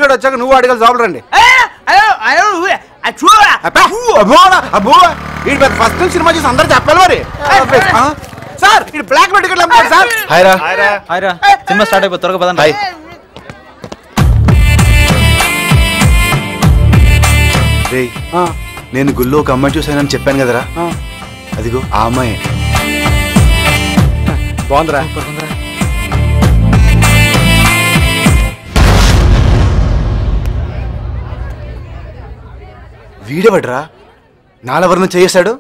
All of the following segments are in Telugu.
కూడా వచ్చాక నువ్వు అడగాలి జాబులు రండి. ఫస్ట్ సినిమా చూసి అందరు చెప్పాలి మరి. సార్ ఇది బ్లాక్ లో టికెట్లు అమ్మారు సార్. సినిమా స్టార్ట్ అయిపోయి త్వరగా పదండి. నేను గుళ్ళో ఒక అమ్మాయి చూసానని చెప్పాను కదరా, అదిగో ఆ అమ్మాయి. బాగుందిరా. వీడేవడ్రా నాలవర్ణం చేశాడు?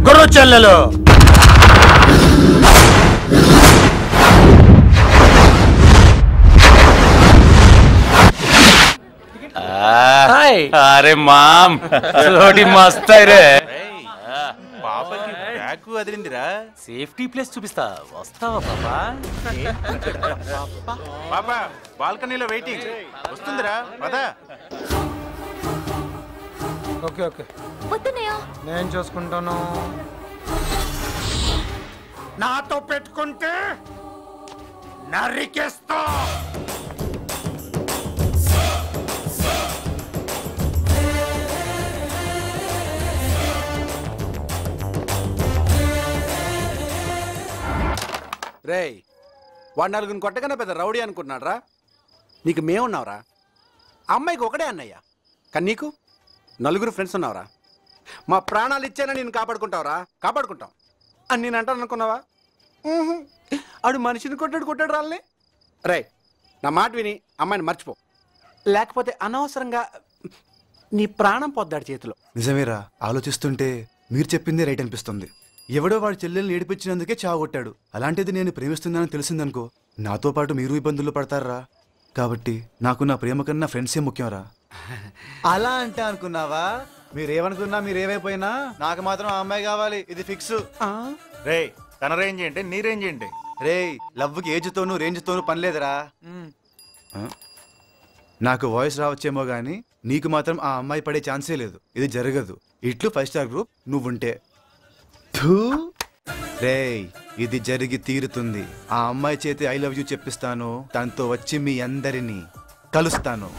గురు చెల్లెలు అరే మామ్ చోటి మస్త్ రే. పాపకి బ్యాగ్ వదిలిందిరా. సేఫ్టీ ప్లేస్ చూపిస్తా, వస్తావా పాపా? పాపా బాల్కనీలో వెయిటింగ్, వస్తుందిరా పదా. ఓకే ఓకే నేను చూసుకుంటాను. నాతో పెట్టుకుంటే నరికేస్తా. రేయ్ వాడు నలుగురిని కొట్టగానే పెద్ద రౌడీ అనుకున్నాడు రా. నీకు మేమున్నావురా. అమ్మాయికి ఒకటే అన్నయ్య, కానీ నీకు నలుగురు ఫ్రెండ్స్ ఉన్నావురా. మా ప్రాణాలు ఇచ్చానని నేను కాపాడుకుంటావురా. కాపాడుకుంటాం అని నేను అంటాను అనుకున్నావా? ఆడు మనిషిని కొట్టాడు రాళ్ళని. రే నా మాట విని అమ్మాయిని మర్చిపో, లేకపోతే అనవసరంగా నీ ప్రాణం పొద్దాడు చేతిలో. నిజమేరా, ఆలోచిస్తుంటే మీరు చెప్పిందే రైట్ అనిపిస్తుంది. ఎవడో వాడి చెల్లెల్ని ఏడిపించినందుకే చావగొట్టాడు. అలాంటిది నేను ప్రేమిస్తున్నానని తెలిసిందనుకో, నాతో పాటు మీరు ఇబ్బందులు పడతారా. కాబట్టి నాకు నా ప్రేమ కన్నా ఫ్రెండ్సే ముఖ్యంరా. అలా అంటే అనుకున్నావా? మీరేమనుకున్నా మీరేమైపోయినా నాకు మాత్రం ఆ అమ్మాయి కావాలి, ఇది ఫిక్స్. రే తన రేంజ్ ఏంటి, నీ రేంజ్ ఏంటి? రే లవ్కి ఏజ్తోనూ రేంజ్తోనూ పనిలేదురా. నాకు వాయిస్ రావచ్చేమో గానీ నీకు మాత్రం ఆ అమ్మాయి పడే ఛాన్సే లేదు. ఇది జరగదు. ఇట్లు 5 స్టార్ గ్రూప్ నువ్వుంటే. రే ఇది జరిగి తీరుతుంది. ఆ అమ్మాయి చేతి ఐ లవ్ యూ చెప్పిస్తాను. తనతో వచ్చి మీ అందరినీ కలుస్తాను.